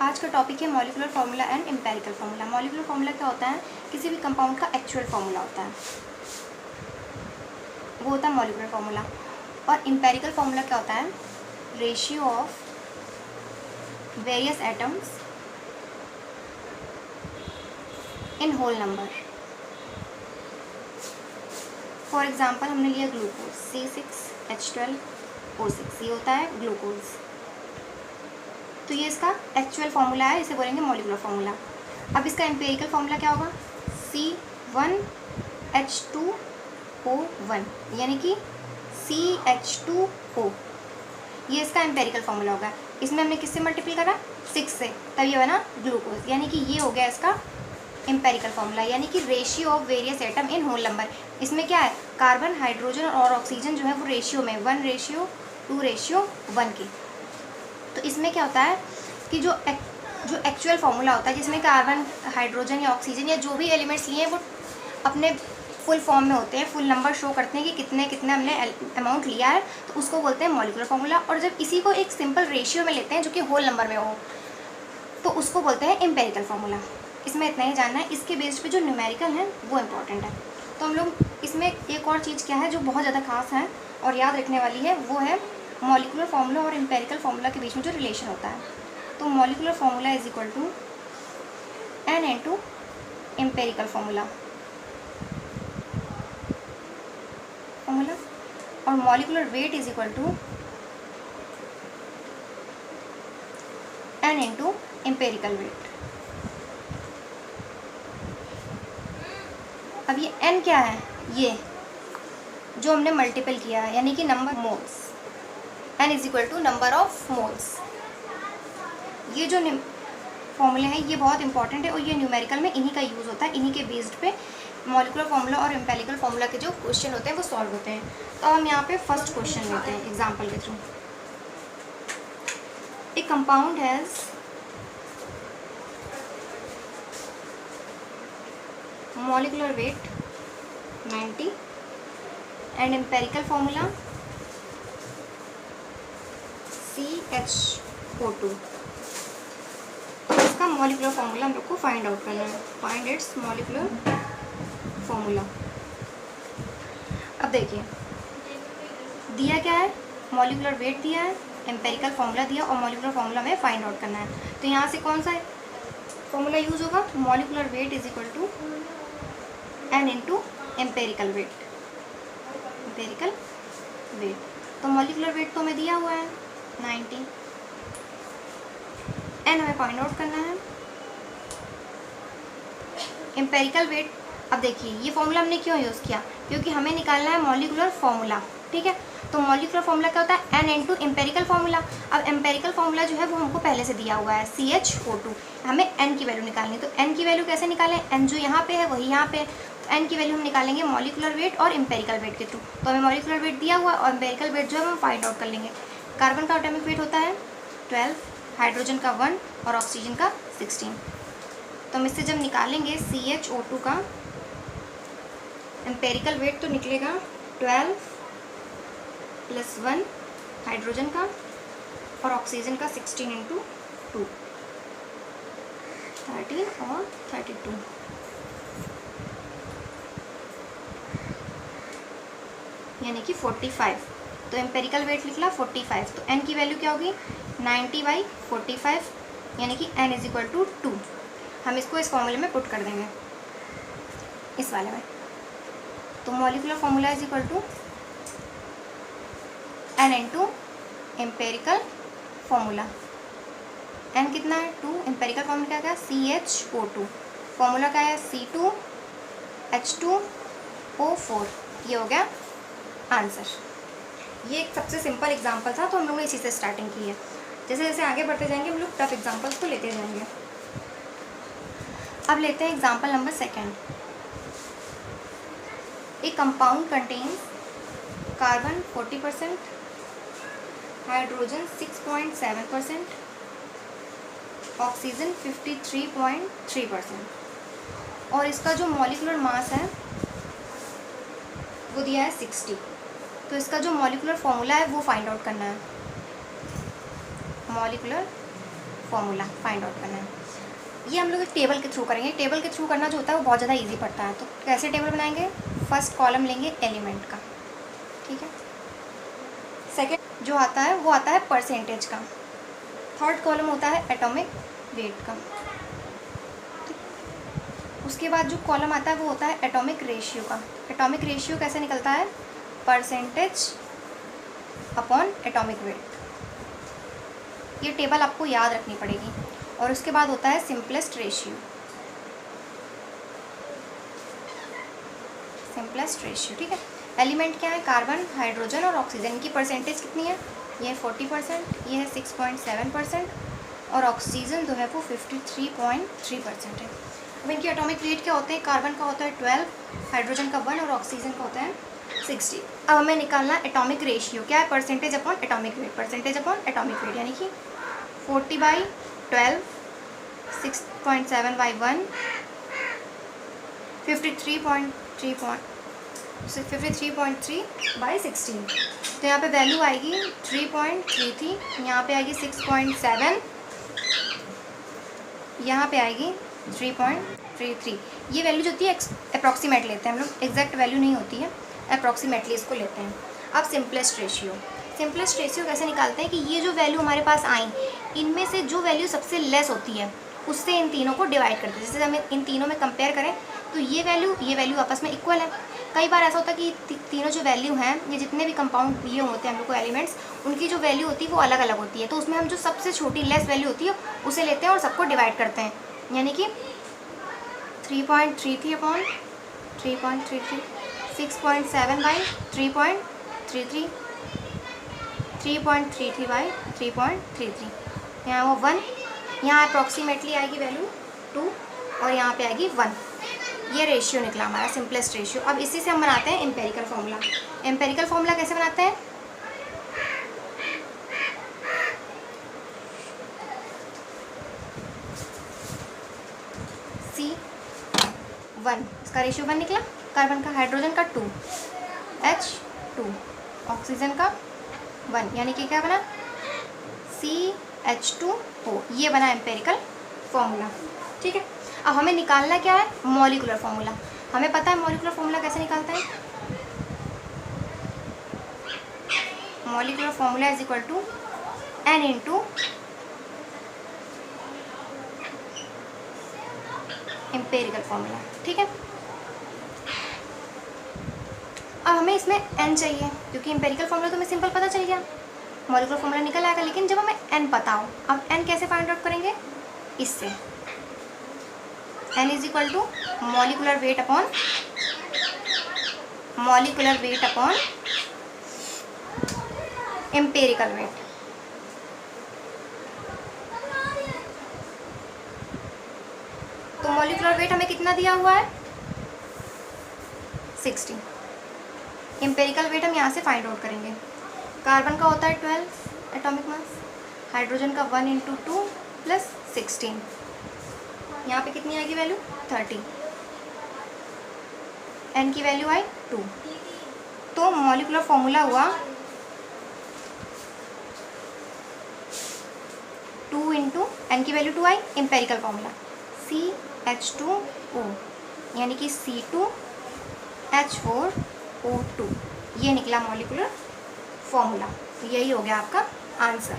आज का टॉपिक है molecular formula and empirical formula. Molecular formula क्या होता है? किसी भी कंपाउंड का एक्चुअल फार्मूला होता है, वो होता है मॉलिक्यूलर फार्मूला। और एम्पेरिकल फार्मूला क्या होता है? Ratio of various atoms in whole number. For example हमने लिया ग्लूकोज C6H12O6, ये होता है ग्लूकोज। तो ये इसका एक्चुअल फार्मूला है, इसे बोलेंगे मॉलिक्यूलर फार्मूला। अब इसका एम्पेरिकल फार्मूला क्या होगा? C1H2O1 यानी कि CH2O, ये इसका एम्पेरिकल फार्मूला होगा। इसमें हमने किससे मल्टीपल करा? 6 से, तब ये बना ग्लूकोज, यानी कि ये हो गया इसका एम्पेरिकल फार्मूला, यानी कि ratio of various atom in whole number. इसमें क्या है? कार्बन, हाइड्रोजन और ऑक्सीजन जो है वो रेशियो में 1:2:1 की। तो इसमें क्या होता है कि जो एक्चुअल फार्मूला होता है जिसमें कार्बन, हाइड्रोजन या ऑक्सीजन या जो भी एलिमेंट्स लिए हैं वो अपने फुल फॉर्म में होते हैं, फुल नंबर शो करते हैं कि कितने कितने हमने अमाउंट लिया है, तो उसको बोलते हैं मॉलिक्यूलर फार्मूला। और जब इसी को एक सिंपल रेशियो में लेते हैं जो कि होल नंबर में हो, तो उसको बोलते हैं एम्पेरिकल फार्मूला। इसमें इतना ही जानना है। इसके बेस पे जो न्यूमेरिकल है वो इम्पॉर्टेंट है। तो हम लोग इसमें एक और चीज़ क्या है जो बहुत ज़्यादा खास है और याद रखने वाली है, वो है मॉलिक्यूलर फार्मूला और एम्पेरिकल फार्मूला के बीच में जो रिलेशन होता है। तो molecular formula is equal to n into empirical formula और molecular weight is equal to n into empirical weight. अब ये n क्या है? ये जो हमने मल्टीपल किया है, यानी कि number moles. n is equal to number of moles. ये जो फॉर्मूले हैं ये बहुत इंपॉर्टेंट है और ये न्यूमेरिकल में इन्हीं का यूज़ होता है। इन्हीं के बेस्ड पे मॉलिक्यूलर फार्मूला और एम्पेरिकल फार्मूला के जो क्वेश्चन होते हैं वो सॉल्व होते हैं। तो हम यहाँ पे फर्स्ट क्वेश्चन लेते हैं एग्जाम्पल के through. A compound has molecular weight 90 and empirical formula CH2O। इसका मॉलिक्यूलर फार्मूला हम लोग को फाइंड आउट करना है। Find its molecular formula. अब देखिए दिया क्या है? मॉलिक्यूलर वेट दिया है, एम्पेरिकल फार्मूला दिया और मॉलिक्यूलर फार्मूला हमें फाइंड आउट करना है। तो यहाँ से कौन सा फार्मूला यूज़ होगा? Molecular weight is equal to n into empirical weight. Empirical weight, तो मॉलिक्यूलर वेट तो हमें दिया हुआ है 90, n हमें फाइंड आउट करना है। एम्पेरिकल वेट, अब देखिए ये फॉर्मूला हमने क्यों यूज़ किया? क्योंकि हमें निकालना है मॉलिक्यूलर फार्मूला, ठीक है। तो मॉलिक्यूलर फार्मूला क्या होता है? n into empirical formula. अब एम्पेरिकल फार्मूला जो है वो हमको पहले से दिया हुआ है CH2O। हमें n की वैल्यू निकालनी है। तो n की वैल्यू कैसे निकालें? n जो यहाँ पे है वही यहाँ पे है। तो n की वैल्यू हम निकालेंगे मॉलिक्यूलर वेट और एम्पेरिकल वेट के थ्रू। तो हमें मॉलिक्यूलर वेट दिया हुआ और एम्पेरिकल वेट जो है हम फाइंड आउट कर लेंगे। कार्बन का एटॉमिक वेट होता है 12, हाइड्रोजन का 1 और ऑक्सीजन का 16। तो हम इससे जब निकालेंगे CH2O का एम्पेरिकल वेट तो निकलेगा 12 + 1 हाइड्रोजन का और ऑक्सीजन का 16 × 2 13 और 32, यानी कि 45। तो एम्पेरिकल वेट निकला 45। तो n की वैल्यू क्या होगी? 90/45, यानी कि n इज इक्वल टू 2। हम इसको इस फॉर्मूले में पुट कर देंगे, इस वाले में। तो molecular formula is equal to n into empirical formula. n कितना है? 2। एम्पेरिकल फार्मूला क्या है? CH2O। फार्मूला क्या है? C2H2O4। ये हो गया आंसर। ये एक सबसे सिंपल एग्जांपल था, तो हम लोगों ने इसी से स्टार्टिंग की है। जैसे जैसे आगे बढ़ते जाएंगे हम लोग टफ एग्जांपल्स को लेते जाएंगे। अब लेते हैं एग्जांपल नंबर 2। ए compound contains carbon 40%, hydrogen 6.7%, oxygen 53.3%। और इसका जो मॉलिक्यूलर मास है वो दिया है 60। तो इसका जो मॉलिक्यूलर फार्मूला है वो फाइंड आउट करना है। मॉलिक्यूलर फॉर्मूला फाइंड आउट करना है। ये हम लोग एक टेबल के थ्रू करेंगे। टेबल के थ्रू करना जो होता है वो बहुत ज़्यादा इजी पड़ता है। तो कैसे टेबल बनाएंगे? फर्स्ट कॉलम लेंगे एलिमेंट का, ठीक है। सेकेंड जो आता है वो आता है परसेंटेज का। थर्ड कॉलम होता है एटॉमिक वेट का। उसके बाद जो कॉलम आता है वो होता है एटॉमिक रेशियो का। एटॉमिक रेशियो कैसे निकलता है? Percentage upon atomic weight. ये टेबल आपको याद रखनी पड़ेगी। और उसके बाद होता है सिंपलेस्ट रेशियो। सिंपलेस्ट रेशियो, ठीक है। एलिमेंट क्या है? कार्बन, हाइड्रोजन और ऑक्सीजन। इनकी परसेंटेज कितनी है? ये है 40%, ये है 6.7% और ऑक्सीजन जो है वो 53.3% है। अब इनकी एटॉमिक वेट क्या होते हैं? कार्बन का होता है 12, हाइड्रोजन का 1 और ऑक्सीजन का होता है 60। अब हमें निकालना एटॉमिक रेशियो। क्या है? Percentage upon atomic weight. Percentage upon atomic weight यानी कि 40/12, 6.7/1, 53.3/16। तो यहाँ पे वैल्यू आएगी 3.33, यहाँ पे आएगी 6.7, यहाँ पे आएगी 3.33। ये वैल्यू जो होती है अप्रॉक्सीमेट लेते हैं हम लोग, एग्जैक्ट वैल्यू नहीं होती है, अप्रॉक्सीमेटली इसको लेते हैं। अब सिंपलेस्ट रेशियो। सिंपलेस्ट रेशियो कैसे निकालते हैं कि ये जो वैल्यू हमारे पास आई, इनमें से जो वैल्यू सबसे लेस होती है उससे इन तीनों को डिवाइड करते हैं। जैसे हम इन तीनों में कंपेयर करें तो ये वैल्यू आपस में इक्वल है। कई बार ऐसा होता है कि तीनों जो वैल्यू हैं, ये जितने भी कंपाउंड दिए होते हैं हम लोग को एलिमेंट्स, उनकी जो वैल्यू होती है वो अलग अलग होती है। तो उसमें हम जो सबसे छोटी लेस वैल्यू होती है उसे लेते हैं और सबको डिवाइड करते हैं। यानी कि 3.33 अपॉन 3.33, 6.7/3.33, 3.33/3.33। यहाँ वो 1, यहाँ अप्रॉक्सीमेटली आएगी वैल्यू 2 और यहाँ पे आएगी 1। ये रेशियो निकला हमारा सिंपलेस्ट रेशियो। अब इसी से हम बनाते हैं एम्पेरिकल फॉर्मूला। एम्पेरिकल फॉर्मूला कैसे बनाते हैं? C1, इसका रेशियो 1 निकला। कार्बन का, हाइड्रोजन का 2, H2, ऑक्सीजन का 1, यानी कि क्या बना? CH2O। ये बना एम्पेरिकल फॉर्मूला, ठीक है। अब हमें निकालना क्या है? Molecular formula. हमें पता है मॉलिक्यूलर फॉर्मूला कैसे निकालते हैं। Molecular formula is equal to N into empirical formula, ठीक है। अब हमें इसमें n चाहिए क्योंकि एम्पेरिकल फॉर्मूला तो हमें सिंपल पता चल गया, मॉलिक्यूलर फॉर्मूला निकल आएगा। लेकिन जब हमें n पता हो, अब n कैसे फाइंड आउट करेंगे? इससे n is equal to molecular weight upon empirical weight. तो मॉलिक्यूलर वेट हमें कितना दिया हुआ है? 60। एम्पेरिकल वेट हम यहाँ से फाइंड आउट करेंगे। कार्बन का होता है 12 एटॉमिक मास, हाइड्रोजन का 1 इंटू 2 प्लस 16, यहाँ पे कितनी आएगी वैल्यू? 30। n की वैल्यू आई 2। तो मॉलिक्यूलर फॉर्मूला हुआ 2 इंटू n की वैल्यू 2 आई, एम्पेरिकल फॉर्मूला CH2O यानी कि C2H4O2। ये निकला मॉलिक्यूलर फॉर्मूला। यही हो गया आपका आंसर।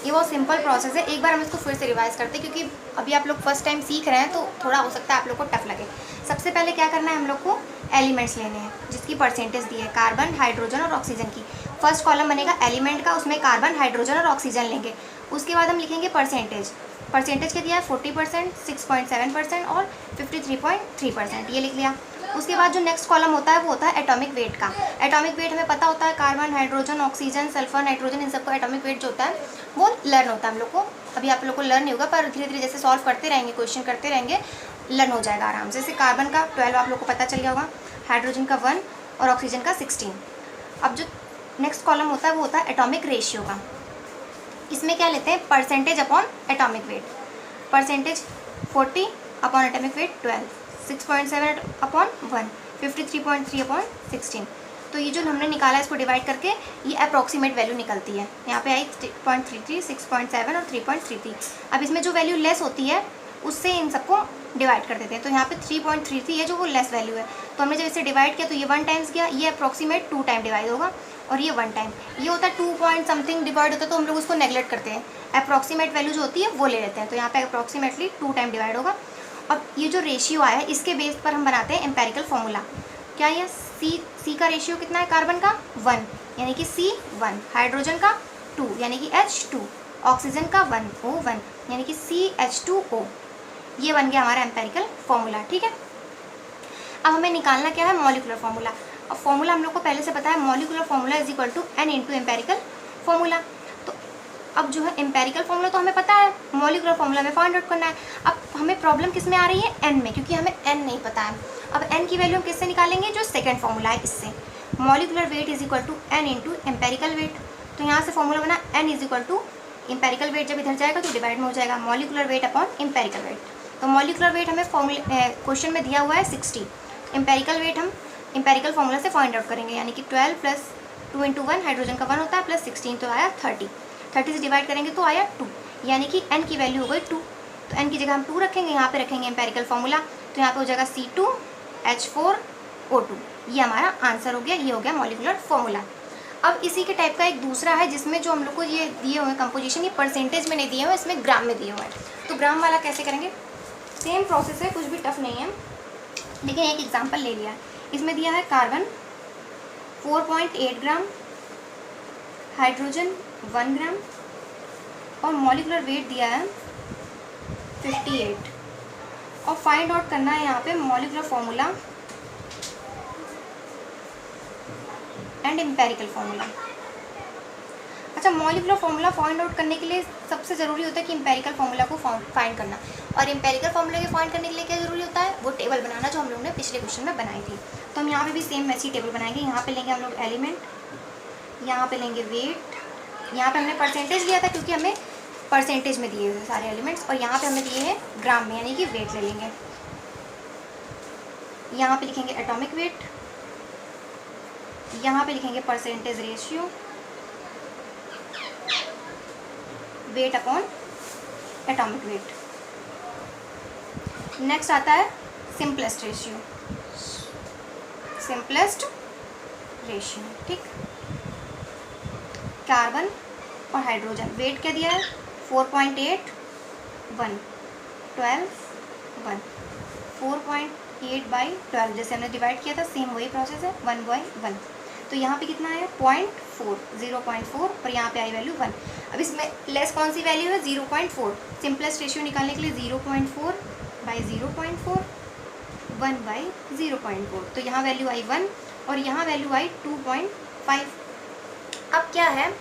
ये बहुत सिंपल प्रोसेस है। एक बार हम इसको फिर से रिवाइज करते हैं क्योंकि अभी आप लोग फर्स्ट टाइम सीख रहे हैं तो थोड़ा हो सकता है आप लोग को टफ लगे। सबसे पहले क्या करना है, हम लोग को एलिमेंट्स लेने हैं जिसकी परसेंटेज दी है, कार्बन, हाइड्रोजन और ऑक्सीजन की। फर्स्ट कॉलम बनेगा एलिमेंट का, उसमें कार्बन, हाइड्रोजन और ऑक्सीजन लेंगे। उसके बाद हम लिखेंगे परसेंटेज क्या दिया है? 40%, 6.7% और 53.3%, ये लिख लिया। उसके बाद जो नेक्स्ट कॉलम होता है वो होता है एटॉमिक वेट का। एटॉमिक वेट हमें पता होता है, carbon, hydrogen, oxygen, sulphur, nitrogen, इन सबको एटॉमिक वेट जो होता है वो लर्न होता है हम लोग को। अभी आप लोग को लर्न नहीं होगा पर धीरे धीरे जैसे सॉल्व करते रहेंगे, क्वेश्चन करते रहेंगे, लर्न हो जाएगा आराम से। जैसे कार्बन का 12 आप लोग को पता चल गया होगा, हाइड्रोजन का 1 और ऑक्सीजन का 16। अब जो नेक्स्ट कॉलम होता है वो होता है एटॉमिक रेशियो का। इसमें क्या लेते हैं? Percentage upon atomic weight. Percentage 40 upon atomic weight 12, 6.7 upon 1, 53.3 upon 16। तो ये जो हमने निकाला है इसको डिवाइड करके ये अप्रॉक्सीमेट वैल्यू निकलती है। यहाँ पे आई 3.33, 6.7 और 3.33। अब इसमें जो वैल्यू लेस होती है उससे इन सबको डिवाइड कर देते हैं। तो यहाँ पे 3.33 है जो वो लेस वैल्यू है, तो हमने जब इसे डिवाइड किया तो ये 1 टाइम्स गया, ये अप्रॉक्सीमेट 2 टाइम डिवाइड होगा और ये 1 टाइम। ये होता है 2 पॉइंट समथिंग डिवाइड होता है, तो हम लोग उसको नेगलेक्ट करते हैं, अप्रॉक्सीमेट वैल्यू जो होती है वो ले लेते हैं। तो यहाँ पे अप्रॉक्सीमेटली 2 टाइम डिवाइड होगा। अब ये जो रेशियो आया है इसके बेस पर हम बनाते हैं एम्पेरिकल फॉर्मूला। क्या ये सी का रेशियो कितना है कार्बन का 1 यानी कि C1, हाइड्रोजन का 2 यानी कि H2, ऑक्सीजन का 1 O1 यानी कि CH2O। ये बन गया हमारा एम्पेरिकल फॉर्मूला। ठीक है, अब हमें निकालना क्या है मॉलिक्यूलर फॉर्मूला। अब फॉर्मूला हम लोग को पहले से पता है, molecular formula is equal to N into empirical formula. तो अब जो है एम्पेरिकल फॉर्मूला तो हमें पता है, मॉलिक्यूलर फॉर्मूला में फाइंड आउट करना है। अब हमें प्रॉब्लम किस में आ रही है, N में, क्योंकि हमें N नहीं पता है। अब N की वैल्यू हम किससे निकालेंगे, जो सेकेंड फॉर्मूला है इससे, molecular weight is equal to N into empirical weight. तो यहाँ से फॉर्मूला बना N is equal to empirical weight, जब इधर जाएगा तो डिवाइड में हो जाएगा molecular weight upon empirical weight. तो मॉलिक्यूलर वेट हमें क्वेश्चन में दिया हुआ है 60, एम्पेरिकल वेट हम एम्पेरिकल फॉर्मूला से फाइंड आउट करेंगे, यानी कि 12 प्लस 2 इंटू 1, हाइड्रोजन का 1 होता है, प्लस 16 तो आया 30, 30 से डिवाइड करेंगे तो आया 2, यानी कि N की वैल्यू हो गई 2। तो N की जगह हम 2 रखेंगे, यहाँ पे रखेंगे एम्पेरिकल फॉर्मूला, तो यहाँ पे हो जाएगा C2H4O2। ये हमारा आंसर हो गया, ये हो गया मॉलिक्यूलर फॉर्मूला। अब इसी के टाइप का एक दूसरा है जिसमें जो हम लोग को ये दिए हुए कंपोजिशन, ये परसेंटेज में नहीं दिए हुए, इसमें ग्राम में दिए हुए हैं। तो ग्राम वाला कैसे करेंगे, सेम प्रोसेस है, कुछ भी टफ नहीं है, लेकिन एक एग्जांपल ले लिया है। इसमें दिया है कार्बन 4.8 ग्राम, हाइड्रोजन 1 ग्राम और मॉलिक्यूलर वेट दिया है 58 और फाइंड आउट करना है यहाँ पे molecular formula and empirical formula. अच्छा, मॉलिक्यूलर फॉर्मूला फाइंड आउट करने के लिए सबसे ज़रूरी होता है कि एम्पेरिकल फॉर्मूला को फाइंड करना, और एम्पेरिकल फॉर्मूला के फाइंड करने के लिए क्या ज़रूरी होता है, वो टेबल बनाना जो हम लोग ने पिछले क्वेश्चन में बनाई थी। तो हम यहाँ पे भी सेम वैसी टेबल बनाएंगे। यहाँ पे लेंगे हम लोग एलिमेंट, यहाँ पे लेंगे वेट, यहाँ पे हमने परसेंटेज लिया था क्योंकि हमें परसेंटेज में दिए हुए सारे एलिमेंट्स, और यहाँ पे हमें दिए हैं ग्राम में यानी कि वेट ले लेंगे। यहाँ पे लिखेंगे एटॉमिक वेट, यहाँ पे लिखेंगे percentage ratio, weight upon atomic weight. Next आता है सिंपलेस्ट रेशियो, सिंपलेस्ट रेशियो। ठीक, कार्बन और हाइड्रोजन, वेट क्या दिया है 4.8 1 12 1, 4.8/12 जैसे हमने डिवाइड किया था, सेम वही प्रोसेस है, 1/1। तो यहाँ पे कितना आया 0.4, 0.4 और यहाँ पे आई वैल्यू 1। अब इसमें लेस कौन सी वैल्यू है 0.4, सिंपलेस्ट रेशियो निकालने के लिए 0.4/0.4 1/0.4। तो यहाँ वैल्यू आई 1 और यहाँ वैल्यू आई 2.5। अब क्या है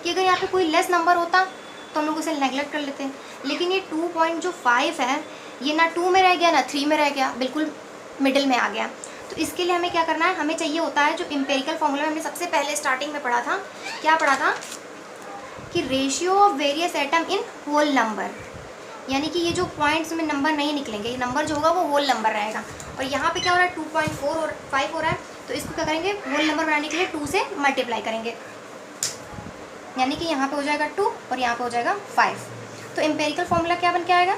कि अगर यहाँ पे कोई लेस नंबर होता तो हम लोग उसे नेगलेक्ट कर लेते हैं, लेकिन ये 2.5 है, ये ना 2 में रह गया ना 3 में रह गया, बिल्कुल मिडिल में आ गया। तो इसके लिए हमें क्या करना है, हमें चाहिए होता है जो एम्पेरिकल फॉर्मूला हमने सबसे पहले स्टार्टिंग में पढ़ा था, क्या पढ़ा था कि ratio of various atom in whole number, यानी कि ये जो पॉइंट्स में नंबर नहीं निकलेंगे, ये नंबर जो होगा वो होल नंबर रहेगा। और यहाँ पे क्या हो रहा है 2.4 और 5 हो रहा है, तो इसको क्या करेंगे होल नंबर बनाने के लिए 2 से मल्टीप्लाई करेंगे, यानी कि यहाँ पे हो जाएगा 2 और यहाँ पे हो जाएगा 5। तो एम्पेरिकल फॉर्मूला क्या बन के आएगा,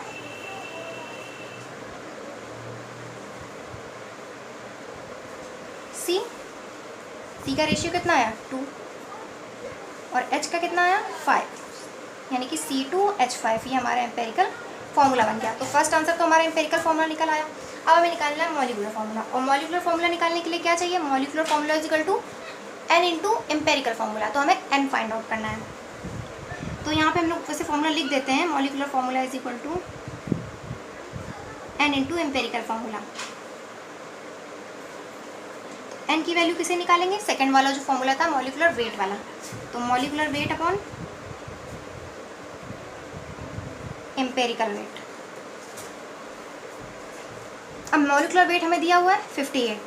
सी का रेशियो कितना आया 2 और H का कितना आया 5, यानी कि C2H5, ये हमारा एम्पेरिकल फॉर्मूला बन गया। तो फर्स्ट आंसर तो हमारा एम्पेरिकल फॉर्मूला निकल आया। अब हमें निकालना है मॉलिक्यूलर फॉर्मूला, और मॉलिक्यूलर फॉर्मूला निकालने के लिए क्या चाहिए, molecular formula is equal to N into empirical formula, तो हमें N फाइंड आउट करना है। तो यहाँ पे हम लोग वैसे फॉर्मूला लिख देते हैं, molecular formula is equal to N into empirical formula. N की वैल्यू किसे निकालेंगे, सेकंड वाला जो फॉर्मूला था मॉलिक्यूलर वेट वाला, तो molecular weight upon empirical weight. अब मॉलिक्यूलर वेट हमें दिया हुआ है 58,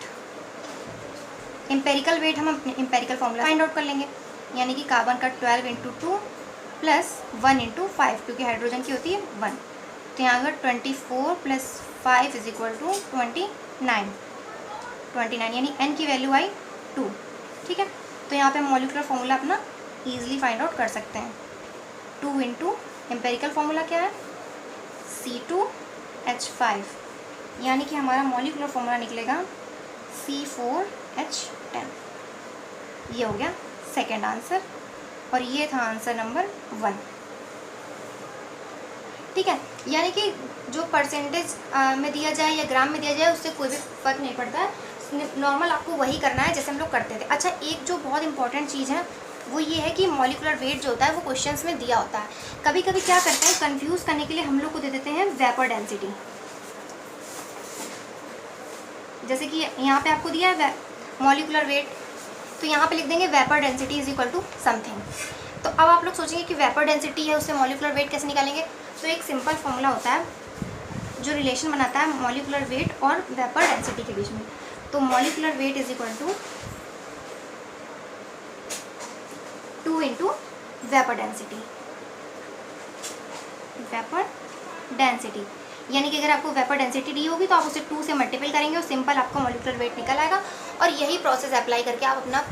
एम्पेरिकल वेट हम अपने एम्पेरिकल फॉर्मूला फाइंड आउट कर लेंगे, यानी कि कार्बन का 12 इंटू 2 प्लस 1 इंटू 5, क्योंकि हाइड्रोजन की होती है 1, तो यहाँ पर 24 प्लस 5 इज इक्वल टू 29, यानी N की वैल्यू आई 2। ठीक है, तो यहाँ पे हम मॉलिक्यूलर फॉर्मूला अपना ईजिली फाइंड आउट कर सकते हैं। 2 इंटू एम्पेरिकल फार्मूला क्या है, C2H5, यानी कि हमारा मॉलिक्यूलर फार्मूला निकलेगा C4H10। ये हो गया सेकेंड आंसर, और ये था आंसर नंबर 1। ठीक है, यानी कि जो परसेंटेज में दिया जाए या ग्राम में दिया जाए उससे कोई भी फर्क नहीं पड़ता है, नॉर्मल आपको वही करना है जैसे हम लोग करते थे। अच्छा, एक जो बहुत इंपॉर्टेंट चीज़ है वो ये है कि मॉलिक्यूलर वेट जो होता है वो क्वेश्चंस में दिया होता है। कभी कभी क्या करते हैं, कंफ्यूज करने के लिए हम लोग को दे देते हैं वेपर डेंसिटी। जैसे कि यहाँ पे आपको दिया है मॉलिक्यूलर वेट, तो यहाँ पे लिख देंगे vapour density is equal to something. तो अब आप लोग सोचेंगे कि वेपर डेंसिटी है उससे मॉलिक्यूलर वेट कैसे निकालेंगे। तो एक सिंपल फॉर्मूला होता है जो रिलेशन बनाता है मॉलिक्यूलर वेट और वेपर डेंसिटी के बीच में। तो molecular weight is equal to 2 into vapour density. Vapour density यानी कि अगर आपको वेपर डेंसिटी दी होगी तो आप उसे 2 से मल्टीपल करेंगे और सिंपल आपका मॉलिक्यूलर वेट निकल आएगा। और यही प्रोसेस अप्लाई करके आप अपना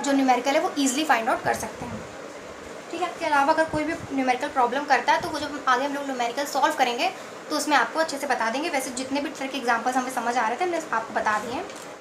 जो न्यूमेरिकल है वो ईजिली फाइंड आउट कर सकते हैं। ठीक है, इसके अलावा अगर कोई भी न्यूमेरिकल प्रॉब्लम करता है तो वो जब आगे हम लोग न्यूमेरिकल सॉल्व करेंगे तो उसमें आपको अच्छे से बता देंगे। वैसे जितने भी तरह के एग्जाम्पल्स हमें समझ आ रहे थे हमने आपको बता दिए हैं।